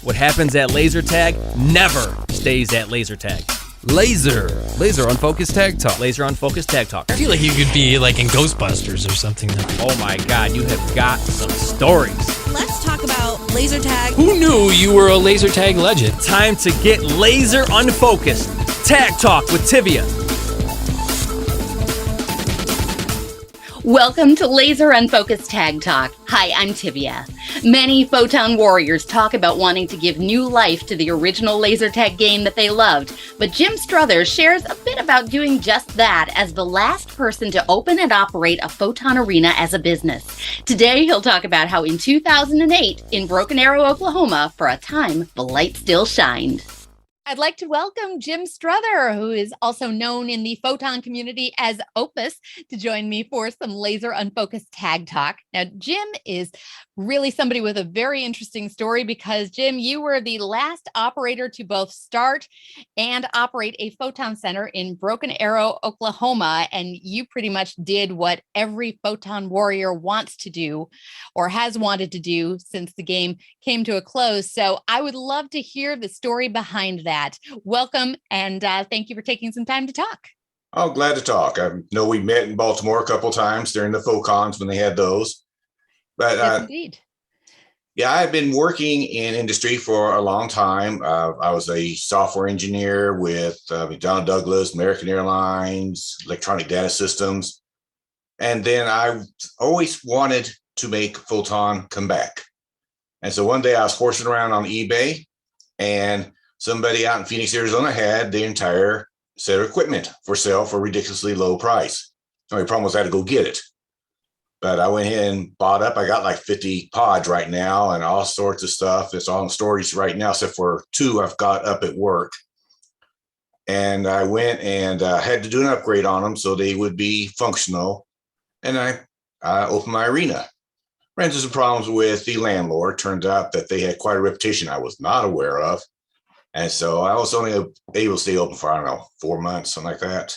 What happens at laser tag never stays at laser tag. Laser Unfocused Tag Talk. Laser Unfocused Tag Talk. I feel like you could be like in Ghostbusters or something. Oh my God, you have got some stories. Let's talk about laser tag. Who knew you were a laser tag legend? Time to get laser unfocused. Tag Talk with Tivia. Welcome to Laser Unfocused Tag Talk. Hi, I'm Tivia. Many Photon warriors talk about wanting to give new life to the original laser tag game that they loved, but Jim Strother shares a bit about doing just that as the last person to open and operate a Photon arena as a business. Today, he'll talk about how in 2008, in Broken Arrow, Oklahoma, for a time, the light still shined. I'd like to welcome Jim Strother, who is also known in the Photon community as Opus, to join me for some Laser Unfocused Tag Talk. Now, Jim is really somebody with a very interesting story because, Jim, you were the last operator to both start and operate a Photon center in Broken Arrow, Oklahoma, and you pretty much did what every Photon warrior wants to do or has wanted to do since the game came to a close. So I would love to hear the story behind that. Welcome, and thank you for taking some time to talk. Oh, glad to talk. I know we met in Baltimore a couple of times during the Photons when they had those. But Yes, indeed. Yeah, I've been working in industry for a long time. I was a software engineer with McDonnell Douglas, American Airlines, Electronic Data Systems. And then I always wanted to make Photon come back. And so one day I was horsing around on eBay, and somebody out in Phoenix, Arizona had the entire set of equipment for sale for a ridiculously low price. The only problem was I had to go get it. But I went ahead and bought up. I got like 50 pods right now and all sorts of stuff. It's all in storage right now, except for 2 I've got up at work. And I went and had to do an upgrade on them so they would be functional. And I opened my arena. Ran into some problems with the landlord. Turned out that they had quite a reputation I was not aware of. And so I was only able to stay open for, 4 months, something like that.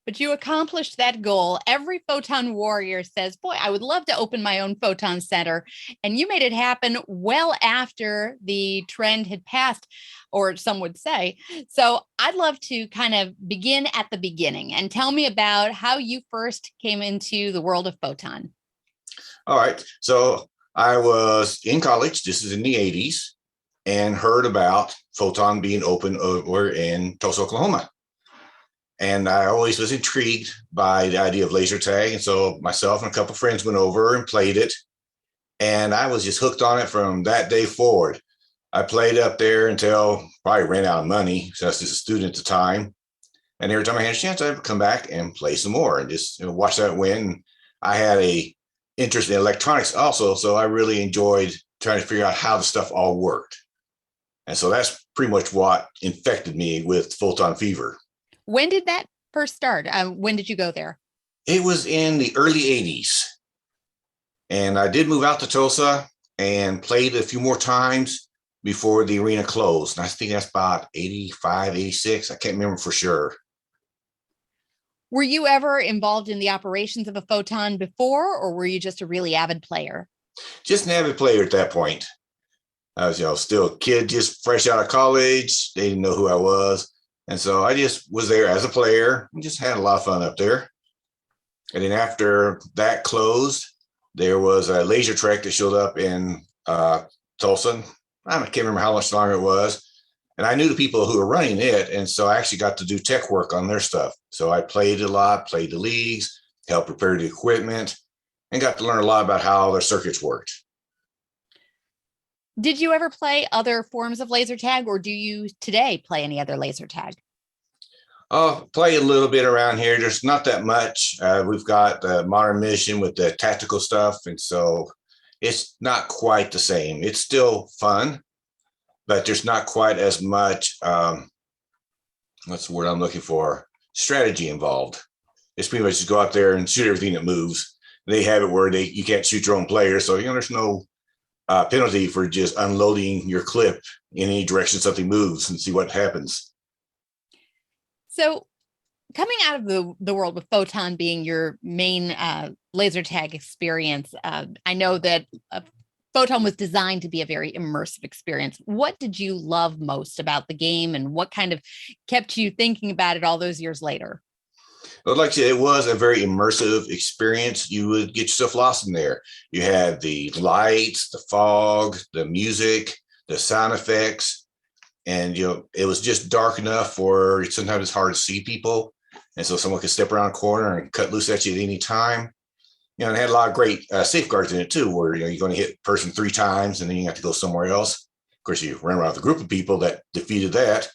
But you accomplished that goal. Every Photon warrior says, boy, I would love to open my own Photon center. And you made it happen well after the trend had passed, or some would say. So I'd love to kind of begin at the beginning and tell me about how you first came into the world of Photon. All right. So I was in college. This is in the 80s. And heard about Photon being open over in Tulsa, Oklahoma. And I always was intrigued by the idea of laser tag. And so myself and a couple of friends went over and played it. And I was just hooked on it from that day forward. I played up there until probably ran out of money. So I was just a student at the time. And every time I had a chance, I would come back and play some more and just watch that win. I had a interest in electronics also. So I really enjoyed trying to figure out how the stuff all worked. And so that's pretty much what infected me with Photon fever. When did that first start? When did you go there? It was in the early 80s. And I did move out to Tulsa and played a few more times before the arena closed. And I think that's about 85, 86. I can't remember for sure. Were you ever involved in the operations of a Photon before, or were you just a really avid player? Just an avid player at that point. I was, still a kid, just fresh out of college. They didn't know who I was. And so I just was there as a player and just had a lot of fun up there. And then after that closed, there was a laser trek that showed up in Tulsa. I can't remember how much longer it was. And I knew the people who were running it. And so I actually got to do tech work on their stuff. So I played a lot, played the leagues, helped prepare the equipment, and got to learn a lot about how their circuits worked. Did you ever play other forms of laser tag, or do you today play any other laser tag? I'll play a little bit around here. There's not that much. We've got the Modern Mission with the tactical stuff. And so it's not quite the same. It's still fun, but there's not quite as much, what's the word I'm looking for? Strategy involved. It's pretty much just go out there and shoot everything that moves. They have it where you can't shoot your own player. So, there's no penalty for just unloading your clip in any direction something moves and see what happens. So coming out of the world with Photon being your main laser tag experience, I know that Photon was designed to be a very immersive experience. What did you love most about the game, and what kind of kept you thinking about it all those years later? But like I said, it was a very immersive experience. You would get yourself lost in there. You had the lights, the fog, the music, the sound effects, and it was just dark enough for sometimes it's hard to see people, and so someone could step around a corner and cut loose at you at any time. And it had a lot of great safeguards in it too, where you're going to hit person 3 times and then you have to go somewhere else. Of course, you run around with a group of people that defeated that.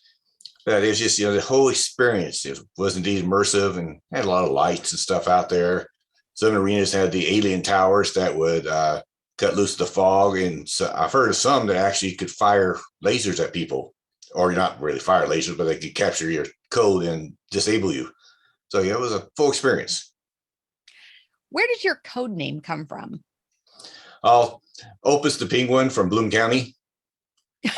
But it was just, the whole experience, it was indeed immersive and had a lot of lights and stuff out there. Some arenas had the alien towers that would cut loose the fog. And so I've heard of some that actually could fire lasers at people, or not really fire lasers, but they could capture your code and disable you. So yeah, it was a full experience. Where did your code name come from? Opus the Penguin from Bloom County.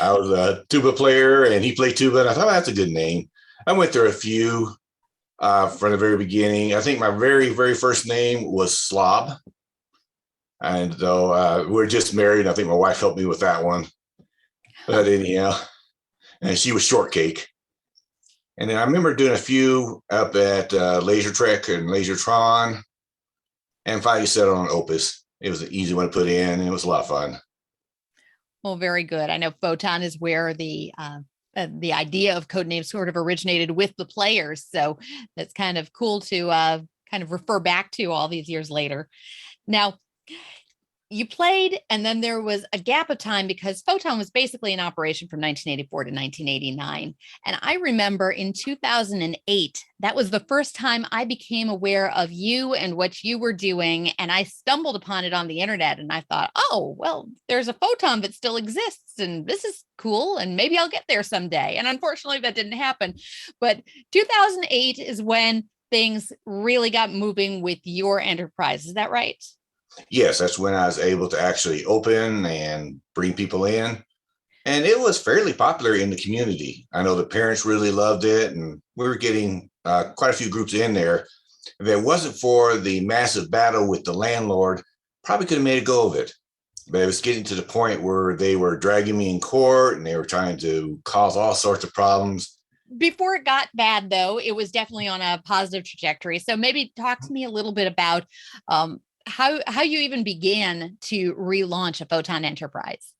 I was a tuba player and he played tuba, and I thought, that's a good name. I went through a few from the very beginning. I think my very, very first name was Slob. And though we're just married, I think my wife helped me with that one. But anyhow, and she was Shortcake. And then I remember doing a few up at Laser Trek and Lasertron, and finally settled on Opus. It was an easy one to put in, and it was a lot of fun. Well, very good. I know Photon is where the idea of code names sort of originated with the players. So that's kind of cool to kind of refer back to all these years later. Now, you played, and then there was a gap of time because Photon was basically in operation from 1984 to 1989. And I remember in 2008, that was the first time I became aware of you and what you were doing. And I stumbled upon it on the internet, and I thought, oh, well, there's a Photon that still exists, and this is cool, and maybe I'll get there someday. And unfortunately, that didn't happen. But 2008 is when things really got moving with your enterprise. Is that right? Yes, that's when I was able to actually open and bring people in. And it was fairly popular in the community. I know the parents really loved it, and we were getting quite a few groups in there. If it wasn't for the massive battle with the landlord, probably could have made a go of it. But it was getting to the point where they were dragging me in court, and they were trying to cause all sorts of problems. Before it got bad, though, it was definitely on a positive trajectory. So maybe talk to me a little bit about how you even began to relaunch a Photon enterprise.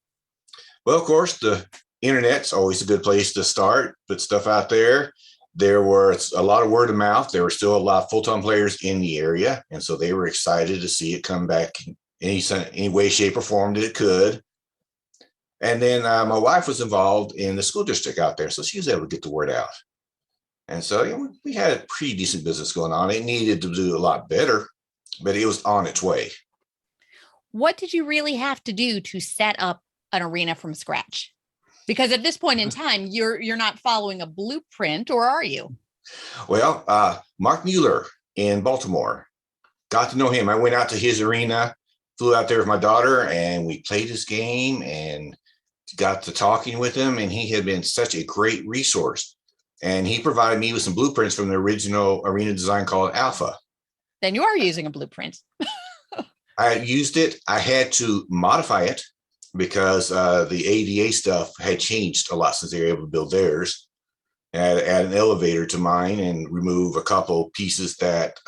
Well, of course, the internet's always a good place to start, put stuff out there. There was a lot of word of mouth. There were still a lot of Photon players in the area, and so they were excited to see it come back in any way, shape, or form that it could. And then my wife was involved in the school district out there, so she was able to get the word out. And so we had a pretty decent business going on. It needed to do a lot better, but it was on its way. What did you really have to do to set up an arena from scratch? Because at this point in time, you're not following a blueprint, or are you? Well, Mark Mueller in Baltimore, got to know him. I went out to his arena, flew out there with my daughter, and we played his game and got to talking with him. And he had been such a great resource. And he provided me with some blueprints from the original arena design called Alpha. Then you are using a blueprint. I used it. I had to modify it because the ADA stuff had changed a lot since they were able to build theirs. Add an elevator to mine and remove a couple pieces that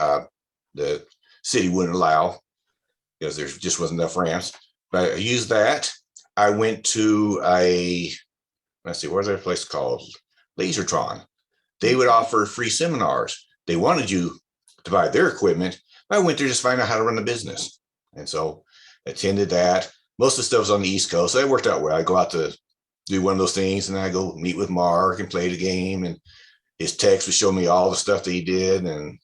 the city wouldn't allow because there just wasn't enough ramps. But I used that. I went to what's their place called? Lasertron. They would offer free seminars. They wanted you to buy their equipment. I went there just to find out how to run the business. And so attended that. Most of the stuff was on the East Coast. So it worked out well. I go out to do one of those things, and I go meet with Mark and play the game. And his text would show me all the stuff that he did and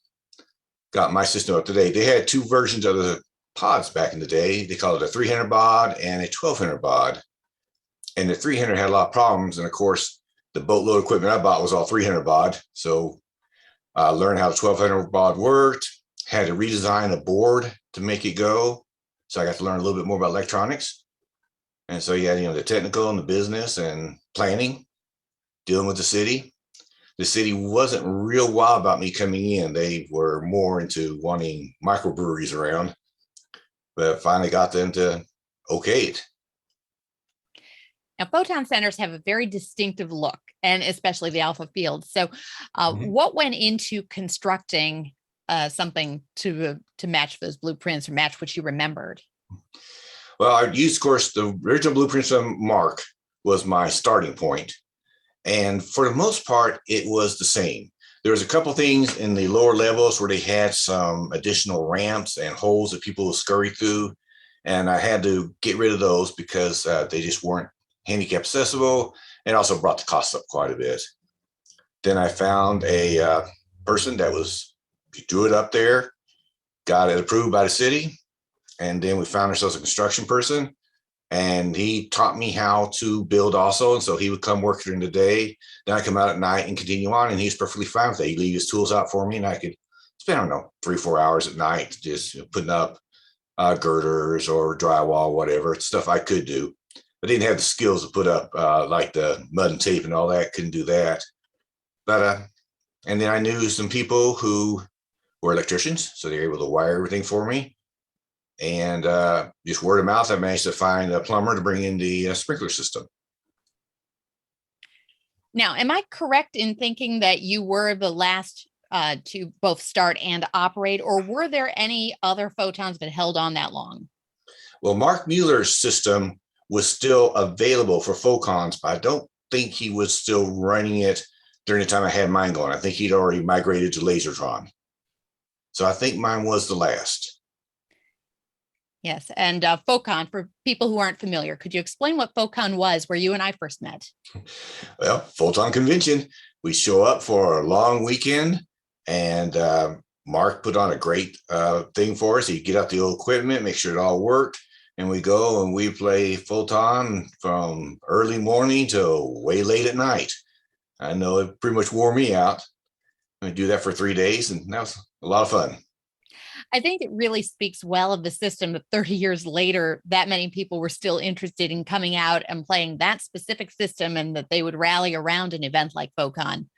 got my system up to date. They had 2 versions of the pods back in the day. They called it a 300 baud and a 1200 baud. And the 300 had a lot of problems. And of course, the boatload equipment I bought was all 300 baud. So I learned how the 1200 baud worked, had to redesign a board to make it go. So I got to learn a little bit more about electronics. And so, the technical and the business and planning, dealing with the city. The city wasn't real wild about me coming in. They were more into wanting microbreweries around, but finally got them to okay it. Now, photon centers have a very distinctive look, and especially the alpha field. So, what went into constructing something to match those blueprints or match what you remembered? Well, I used, of course, the original blueprints from Mark was my starting point. And for the most part, it was the same. There was a couple things in the lower levels where they had some additional ramps and holes that people would scurry through. And I had to get rid of those because they just weren't handicap accessible, and also brought the cost up quite a bit. Then I found a person that drew it up there, got it approved by the city. And then we found ourselves a construction person, and he taught me how to build also. And so he would come work during the day. Then I come out at night and continue on. And he's perfectly fine with that. He'd leave his tools out for me, and I could spend, I don't know, 3-4 hours at night just putting up girders or drywall, whatever stuff I could do. I didn't have the skills to put up like the mud and tape and all that. Couldn't do that. But and then I knew some people who were electricians, so they were able to wire everything for me. And just word of mouth, I managed to find a plumber to bring in the sprinkler system. Now, am I correct in thinking that you were the last to both start and operate, or were there any other photons that held on that long? Well, Mark Mueller's system was still available for photons, but I don't think he was still running it during the time I had mine going. I think he'd already migrated to Lasertron. So I think mine was the last. Yes. And Photon, for people who aren't familiar, could you explain what Photon was, where you and I first met? Well, Photon Convention. We show up for a long weekend, and Mark put on a great thing for us. He'd get out the old equipment, make sure it all worked, and we go and we play Photon from early morning till way late at night. I know it pretty much wore me out. We do that for 3 days, and that was a lot of fun. I think it really speaks well of the system that 30 years later, that many people were still interested in coming out and playing that specific system, and that they would rally around an event like Photon.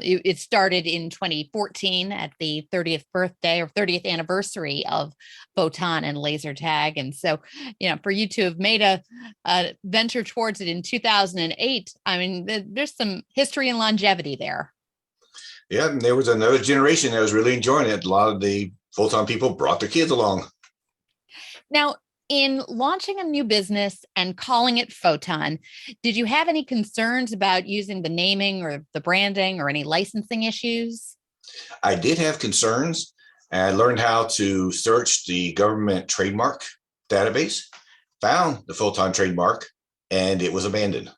It started in 2014 at the 30th birthday or 30th anniversary of Photon and laser tag. And so, for you to have made a venture towards it in 2008, I mean, there's some history and longevity there. Yeah, and there was another generation that was really enjoying it. A lot of the Photon people brought their kids along. Now, in launching a new business and calling it Photon, did you have any concerns about using the naming or the branding or any licensing issues? I did have concerns. And I learned how to search the government trademark database, found the Photon trademark, and it was abandoned.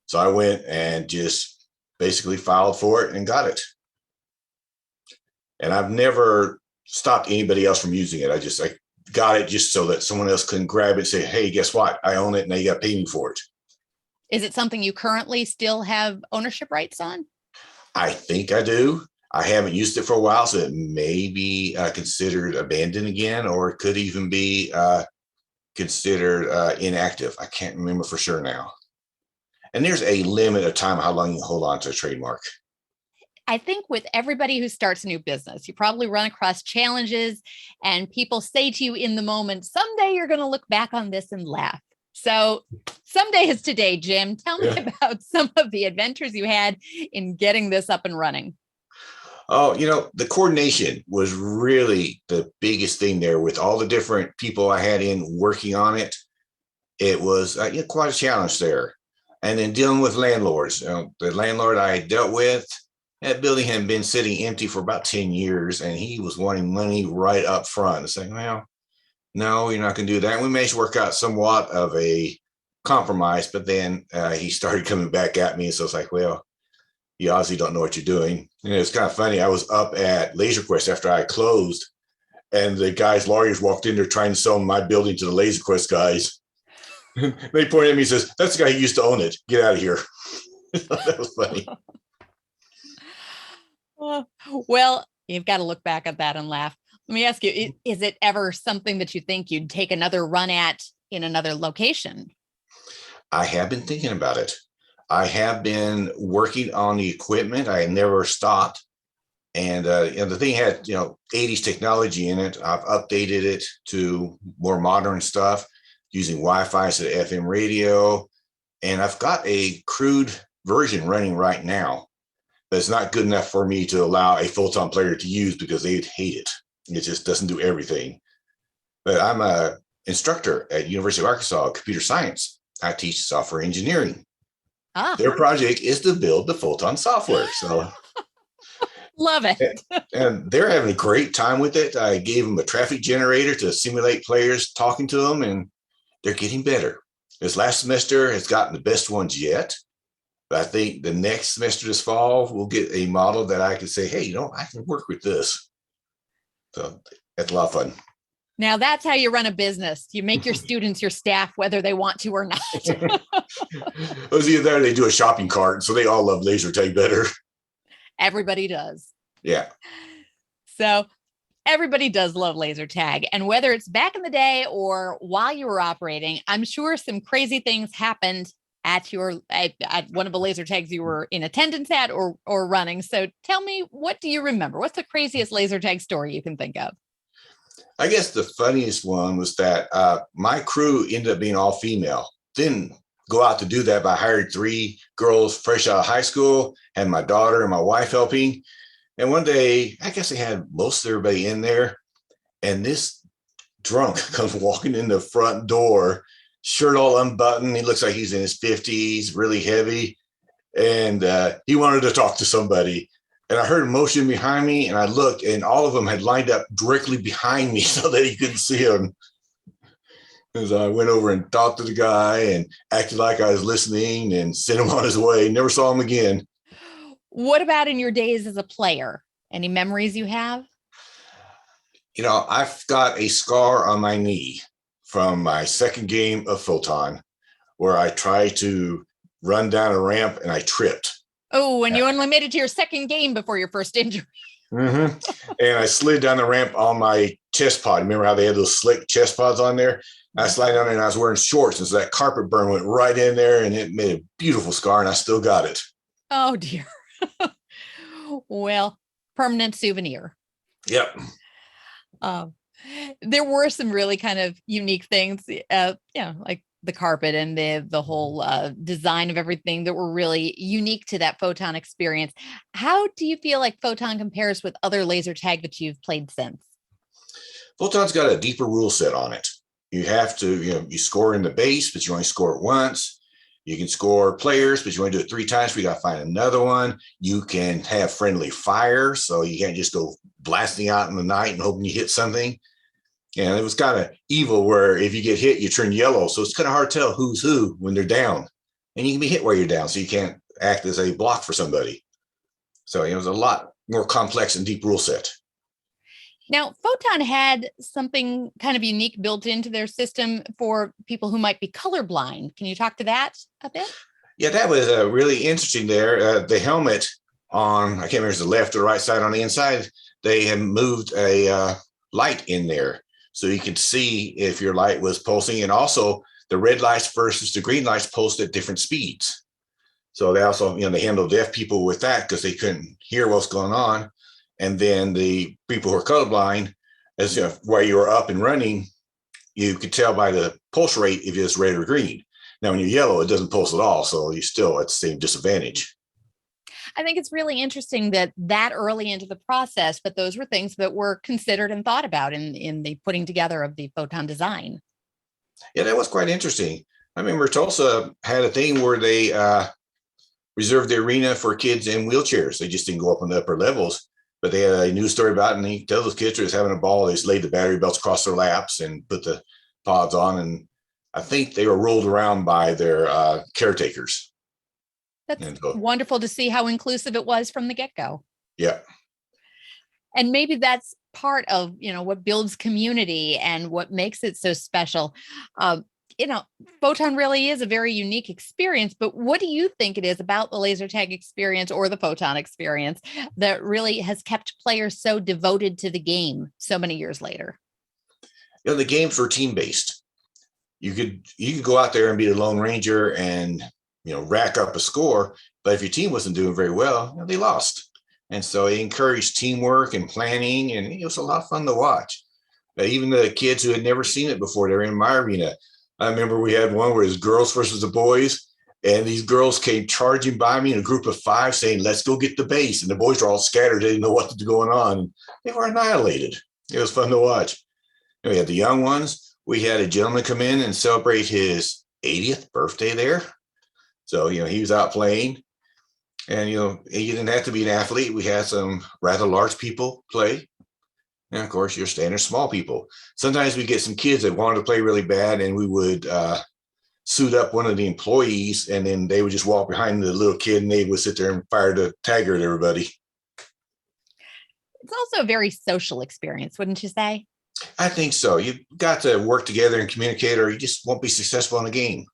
So I went and just basically filed for it and got it. And I've never stopped anybody else from using it. I got it just so that someone else couldn't grab it and say, hey, guess what? I own it. Now you got to pay me for it. Is it something you currently still have ownership rights on? I think I do. I haven't used it for a while, so it may be considered abandoned again, or it could even be considered inactive. I can't remember for sure now. And there's a limit of time how long you hold on to a trademark. I think with everybody who starts a new business, you probably run across challenges, and people say to you in the moment, someday you're going to look back on this and laugh. So someday is today, Jim. Tell me about some of the adventures you had in getting this up and running. Oh, the coordination was really the biggest thing there with all the different people I had in working on it. It was quite a challenge there. And then dealing with landlords. The landlord I dealt with, that building had been sitting empty for about 10 years, and he was wanting money right up front. It's like, well, no, you're not going to do that. And we managed to work out somewhat of a compromise, but then he started coming back at me. So it's like, well, you obviously don't know what you're doing. And it's kind of funny. I was up at Laser Quest after I closed, and the guy's lawyers walked in there trying to sell my building to the Laser Quest guys. They pointed at me and says, that's the guy who used to own it. Get out of here. That was funny. Well, you've got to look back at that and laugh. Let me ask you, is it ever something that you think you'd take another run at in another location? I have been thinking about it. I have been working on the equipment. I never stopped. And the thing had, 80s technology in it. I've updated it to more modern stuff using Wi-Fi instead of FM radio. And I've got a crude version running right now, but it's not good enough for me to allow a Photon player to use because they'd hate it. It just doesn't do everything. But I'm a instructor at University of Arkansas Computer Science. I teach software engineering. Their project is to build the Photon software. So Love it. and they're having a great time with it. I gave them a traffic generator to simulate players talking to them, and they're getting better. This last semester has gotten the best ones yet. But I think the next semester this fall, we'll get a model that I can say, hey, I can work with this. So that's a lot of fun. Now that's how you run a business. You make your students your staff, whether they want to or not. It was either there or they do a shopping cart. So they all love laser tag better. Everybody does. Yeah. So everybody does love laser tag. And whether it's back in the day or while you were operating, I'm sure some crazy things happened at one of the laser tags you were in attendance at or running. So tell me, what do you remember? What's the craziest laser tag story you can think of? I guess the funniest one was that my crew ended up being all female. Didn't go out to do that, but I hired 3 girls fresh out of high school, and my daughter and my wife helping. And one day, I guess they had most of everybody in there, and this drunk comes walking in the front door, shirt all unbuttoned. He looks like he's in his 50s, really heavy. And he wanted to talk to somebody. And I heard motion behind me, and I looked, and all of them had lined up directly behind me so that he couldn't see him. And so I went over and talked to the guy and acted like I was listening and sent him on his way. Never saw him again. What about in your days as a player? Any memories you have? I've got a scar on my knee from my second game of Photon where I tried to run down a ramp and I tripped. Oh, and you only made it to your second game before your first injury. Mm-hmm. And I slid down the ramp on my chest pod. Remember how they had those slick chest pods on there? I slid down there and I was wearing shorts. And so that carpet burn went right in there and it made a beautiful scar, and I still got it. Oh, dear. Well, permanent souvenir. Yep. There were some really kind of unique things, like the carpet and the whole design of everything that were really unique to that Photon experience. How do you feel like Photon compares with other laser tag that you've played since? Photon's got a deeper rule set on it. You have to, you score in the base, but you only score it once. You can score players, but you want to do it 3 times. We got to find another one. You can have friendly fire, so you can't just go blasting out in the night and hoping you hit something. And it was kind of evil where if you get hit, you turn yellow. So it's kind of hard to tell who's who when they're down. And you can be hit while you're down, so you can't act as a block for somebody. So it was a lot more complex and deep rule set. Now, Photon had something kind of unique built into their system for people who might be colorblind. Can you talk to that a bit? Yeah, that was really interesting there. The helmet on, I can't remember if it's the left or right side on the inside, they had moved a light in there so you could see if your light was pulsing. And also the red lights versus the green lights pulsed at different speeds. So they also, they handled deaf people with that because they couldn't hear what's going on. And then the people who are colorblind, as while you were up and running, you could tell by the pulse rate if it's red or green. Now, when you're yellow, it doesn't pulse at all. So you're still at the same disadvantage. I think it's really interesting that early into the process, but those were things that were considered and thought about in the putting together of the Photon design. Yeah, that was quite interesting. I remember Tulsa had a thing where they reserved the arena for kids in wheelchairs. They just didn't go up on the upper levels. But they had a news story about it, and he tells those kids were just having a ball. They just laid the battery belts across their laps and put the pods on. And I think they were rolled around by their caretakers. That's wonderful to see how inclusive it was from the get-go. Yeah. And maybe that's part of, what builds community and what makes it so special. Photon really is a very unique experience, but what do you think it is about the laser tag experience or the Photon experience that really has kept players so devoted to the game so many years later? The games were team-based. You could go out there and be the Lone Ranger and, rack up a score, but if your team wasn't doing very well, they lost. And so it encouraged teamwork and planning, and it was a lot of fun to watch. Even the kids who had never seen it before, they were in my arena. I remember we had one where it was girls versus the boys, And these girls came charging by me in a group of 5 saying, let's go get the base. And the boys were all scattered. They didn't know what was going on. They were annihilated. It was fun to watch. And we had the young ones. We had a gentleman come in and celebrate his 80th birthday there. So, he was out playing. And, he didn't have to be an athlete. We had some rather large people play. And, of course, your standard small people. Sometimes we get some kids that wanted to play really bad, and we would suit up one of the employees, and then they would just walk behind the little kid, and they would sit there and fire the tagger at everybody. It's also a very social experience, wouldn't you say? I think so. You've got to work together and communicate, or you just won't be successful in the game.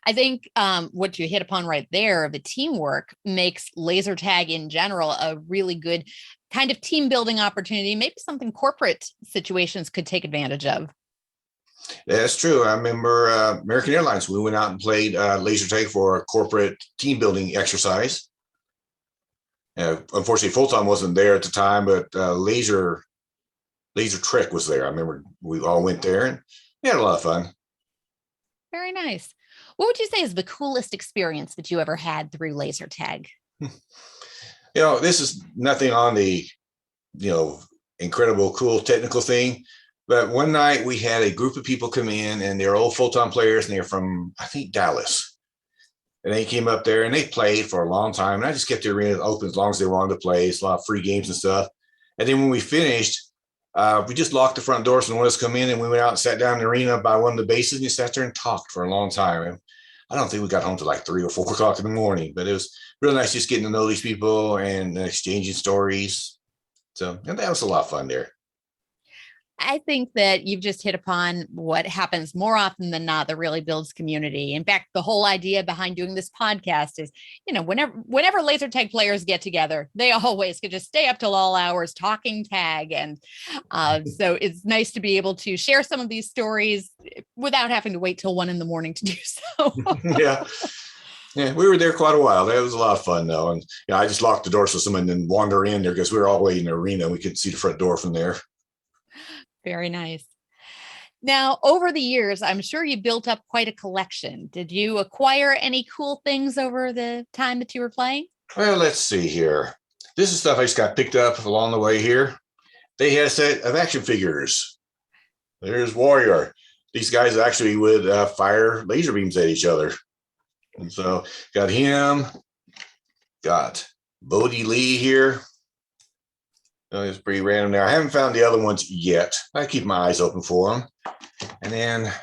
I think what you hit upon right there, the teamwork, makes laser tag in general a really good kind of team building opportunity, maybe something corporate situations could take advantage of. That's true. I remember American Airlines, we went out and played laser tag for a corporate team building exercise. Unfortunately, Photon wasn't there at the time, but Laser Trek was there. I remember we all went there and we had a lot of fun. Very nice. What would you say is the coolest experience that you ever had through laser tag? This is nothing on the, incredible, cool technical thing. But one night we had a group of people come in, and they're old Photon players, and they're from, I think, Dallas. And they came up there and they played for a long time. And I just kept the arena open as long as they wanted to play. It's a lot of free games and stuff. And then when we finished, we just locked the front doors and let us come in, and we went out and sat down in the arena by one of the bases and just sat there and talked for a long time. And I don't think we got home till like 3 or 4 o'clock in the morning, but it was real nice just getting to know these people and exchanging stories. So, and that was a lot of fun there. I think that you've just hit upon what happens more often than not that really builds community. In fact, the whole idea behind doing this podcast is, whenever laser tag players get together, they always could just stay up till all hours talking tag. And so it's nice to be able to share some of these stories without having to wait till 1 a.m. to do so. Yeah. Yeah, we were there quite a while. That was a lot of fun, though. And I just locked the door so someone didn't wander in there because we were all the way in the arena. We could see the front door from there. Very nice. Now, over the years, I'm sure you built up quite a collection. Did you acquire any cool things over the time that you were playing? Well, let's see here. This is stuff I just got picked up along the way here. They had a set of action figures. There's Warrior. These guys actually would fire laser beams at each other. And so got him, got Bodie Lee here. It's pretty random there. I haven't found the other ones yet. I keep my eyes open for them. And then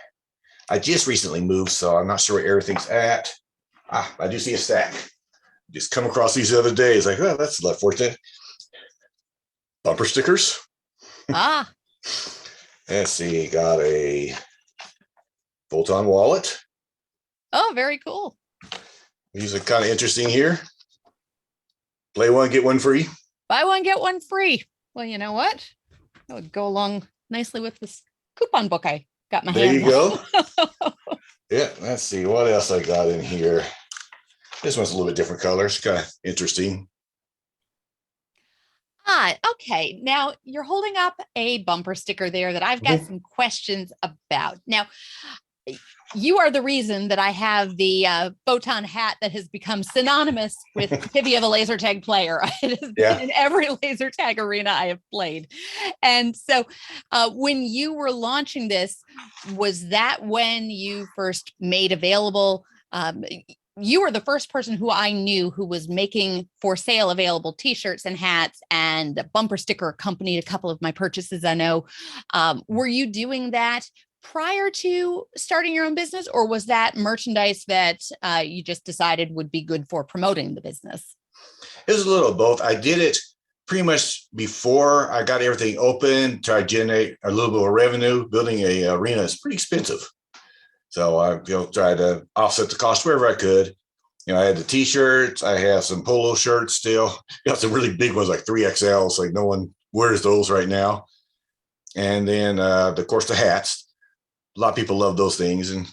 I just recently moved, so I'm not sure where everything's at. I do see a stack. Just come across these the other day. It's like, well, that's left fortunate. Bumper stickers. Ah. Let's see. Got a Photon wallet. Oh, very cool. These are kind of interesting here. Play one, get one free. Buy one, get one free. Well, you know what? That would go along nicely with this coupon book I got my hand on. There you go. Yeah, let's see what else I got in here. This one's a little bit different colors, kind of interesting. Okay. Now you're holding up a bumper sticker there that I've got some questions about. Now, you are the reason that I have the Photon hat that has become synonymous with Tivia, the laser tag player. It has been in every laser tag arena I have played. And so when you were launching this, was that when you first made available? You were the first person who I knew who was making for sale available t-shirts and hats, and a bumper sticker accompanied a couple of my purchases, I know. Were you doing that prior to starting your own business, or was that merchandise that you just decided would be good for promoting the business? It was a little of both. I did it pretty much before I got everything open, try to generate a little bit of revenue. Building a arena is pretty expensive. So I tried to offset the cost wherever I could. I had the t-shirts, I have some polo shirts still. Got some really big ones like 3XL, so like no one wears those right now. And then of course the hats. A lot of people love those things, and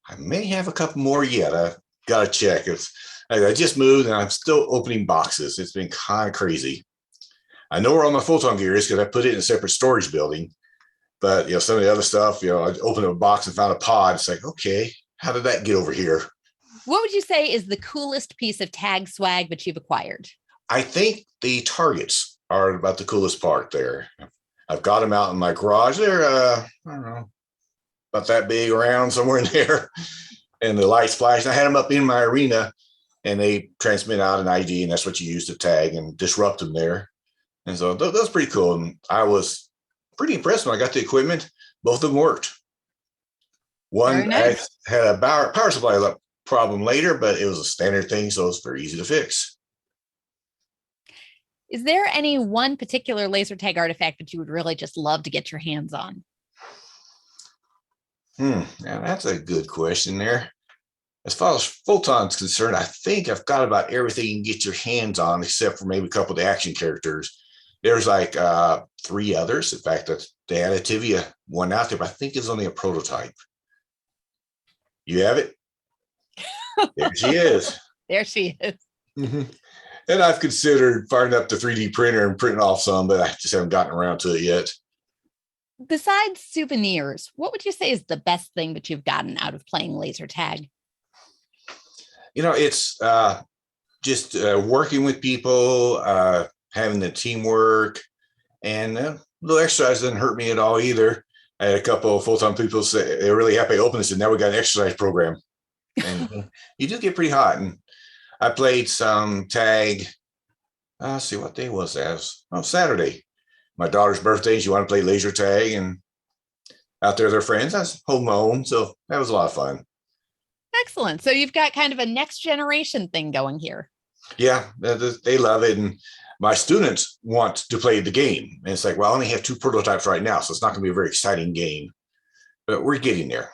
I may have a couple more yet. I've got to check. I just moved, and I'm still opening boxes. It's been kind of crazy. I know where all my Photon gear is because I put it in a separate storage building. But some of the other stuff, I opened up a box and found a pod. It's like, okay, how did that get over here? What would you say is the coolest piece of tag swag that you've acquired? I think the targets are about the coolest part there. I've got them out in my garage. They're, I don't know, about that big around somewhere in there. And the lights flash. I had them up in my arena and they transmit out an ID, and that's what you use to tag and disrupt them there. And so that was pretty cool. And I was pretty impressed when I got the equipment. Both of them worked. One I had a power supply problem later, but it was a standard thing, so it's very easy to fix. Is there any one particular laser tag artifact that you would really just love to get your hands on? Yeah, that's a good question there. As far as Photon's concerned, I think I've got about everything you can get your hands on, except for maybe a couple of the action characters. There's like 3 others. In fact, they had a Tivia one out there, but I think it's only a prototype. You have it? There she is. There she is. Mm-hmm. And I've considered firing up the 3D printer and printing off some, but I just haven't gotten around to it yet. Besides souvenirs, what would you say is the best thing that you've gotten out of playing laser tag? It's just working with people, having the teamwork, and a little exercise doesn't hurt me at all either. I had a couple of Photon people say they're really happy I opened this, and now we got an exercise program. And you do get pretty hot. And I played some tag. Let's see, what day was that? Saturday. My daughter's birthday. She wanted to play laser tag, and out there with her friends. I was holding my own, so that was a lot of fun. Excellent. So you've got kind of a next generation thing going here. Yeah, they love it. And my students want to play the game. And it's like, well, I only have 2 prototypes right now, so it's not going to be a very exciting game. But we're getting there.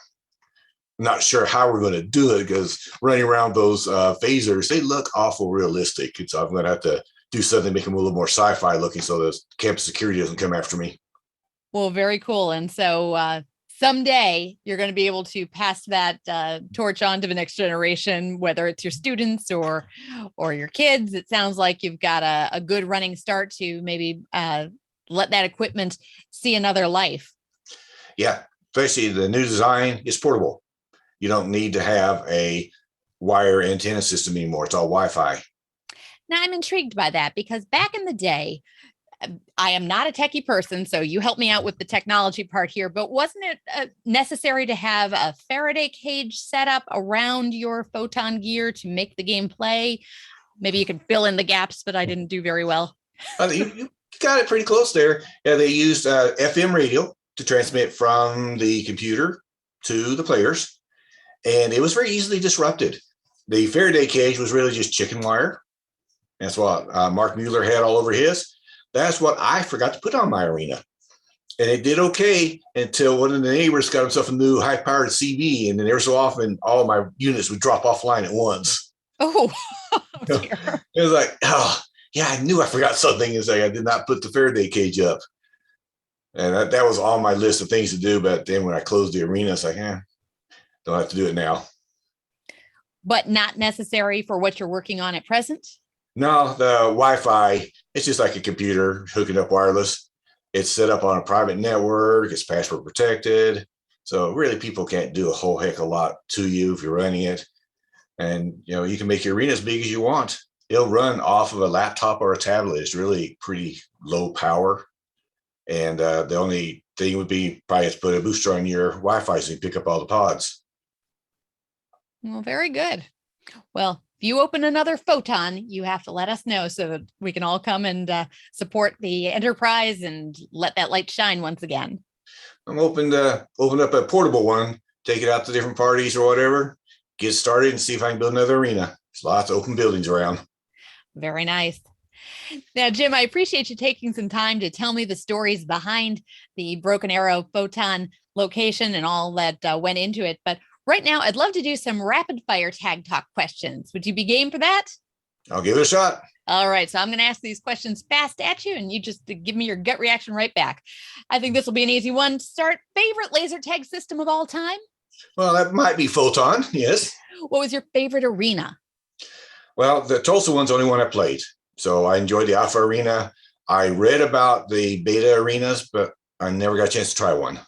I'm not sure how we're going to do it, because running around those phasers, they look awful realistic. And so I'm going to have to do something to make them a little more sci-fi looking so the campus security doesn't come after me. Well, very cool. And so someday you're going to be able to pass that torch on to the next generation, whether it's your students or your kids. It sounds like you've got a good running start to maybe let that equipment see another life. Yeah, especially the new design is portable. You don't need to have a wire antenna system anymore. It's all Wi-Fi. Now, I'm intrigued by that because back in the day, I am not a techie person, so you help me out with the technology part here, but wasn't it necessary to have a Faraday cage set up around your Photon gear to make the game play? Maybe you can fill in the gaps, but I didn't do very well. You got it pretty close there. Yeah, they used FM radio to transmit from the computer to the players, and it was very easily disrupted. The Faraday cage was really just chicken wire. That's what Mark Mueller had all over his. That's what I forgot to put on my arena. And it did okay until one of the neighbors got himself a new high-powered CB, and then every so often, all my units would drop offline at once. Oh, dear. It was like, oh, yeah, I knew I forgot something. It's like I did not put the Faraday cage up. And that was on my list of things to do. But then when I closed the arena, it's like, don't have to do it now. But not necessary for what you're working on at present? No, the Wi-Fi, it's just like a computer hooking up wireless. It's set up on a private network. It's password protected. So really people can't do a whole heck of a lot to you if you're running it. And, you can make your arena as big as you want. It'll run off of a laptop or a tablet. It's really pretty low power. And the only thing would be probably to put a booster on your Wi-Fi so you pick up all the pods. Well, very good. Well, if you open another Photon, you have to let us know so that we can all come and support the enterprise and let that light shine once again. I'm open to open up a portable one, take it out to different parties or whatever, get started and see if I can build another arena. There's lots of open buildings around. Very nice. Now, Jim, I appreciate you taking some time to tell me the stories behind the Broken Arrow Photon location and all that went into it. But right now, I'd love to do some rapid fire tag talk questions. Would you be game for that? I'll give it a shot. All right. So I'm going to ask these questions fast at you, and you just give me your gut reaction right back. I think this will be an easy one to start. Favorite laser tag system of all time? Well, that might be Photon, yes. What was your favorite arena? Well, the Tulsa one's the only one I played. So I enjoyed the Alpha Arena. I read about the beta arenas, but I never got a chance to try one.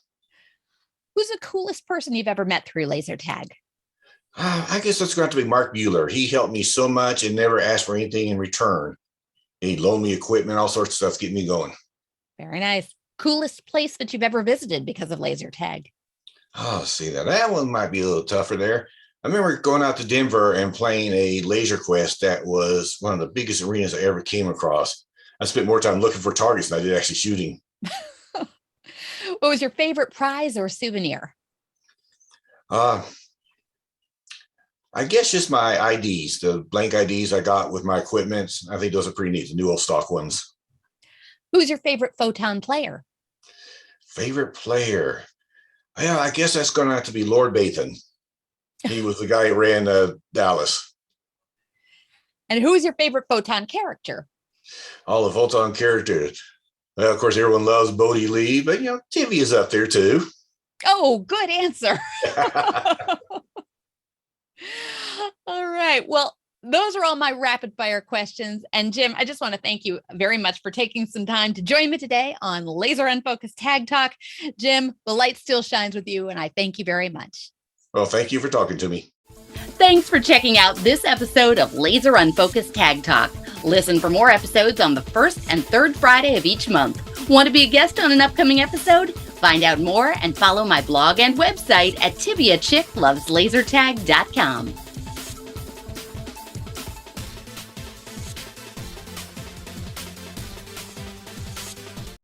Who's the coolest person you've ever met through laser tag? I guess that's going to have to be Mark Bueller. He helped me so much and never asked for anything in return. He loaned me equipment, all sorts of stuff to get me going. Very nice. Coolest place that you've ever visited because of laser tag? Oh, see that one might be a little tougher there. I remember going out to Denver and playing a laser quest that was one of the biggest arenas I ever came across. I spent more time looking for targets than I did actually shooting. What was your favorite prize or souvenir? I guess just my IDs, the blank IDs I got with my equipment. I think those are pretty neat, the new old stock ones. Who's your favorite Photon player? Favorite player? Yeah, I guess that's going to have to be Lord Bathan. He was the guy who ran Dallas. And who is your favorite Photon character? All the Photon characters. Well, of course, everyone loves Bodhi Lee, but, Tivia is up there, too. Oh, good answer. All right. Well, those are all my rapid fire questions. And Jim, I just want to thank you very much for taking some time to join me today on Laser Unfocused Tag Talk. Jim, the light still shines with you, and I thank you very much. Well, thank you for talking to me. Thanks for checking out this episode of Laser Unfocused Tag Talk. Listen for more episodes on the first and third Friday of each month. Want to be a guest on an upcoming episode? Find out more and follow my blog and website at TiviaChickLovesLaserTag.com.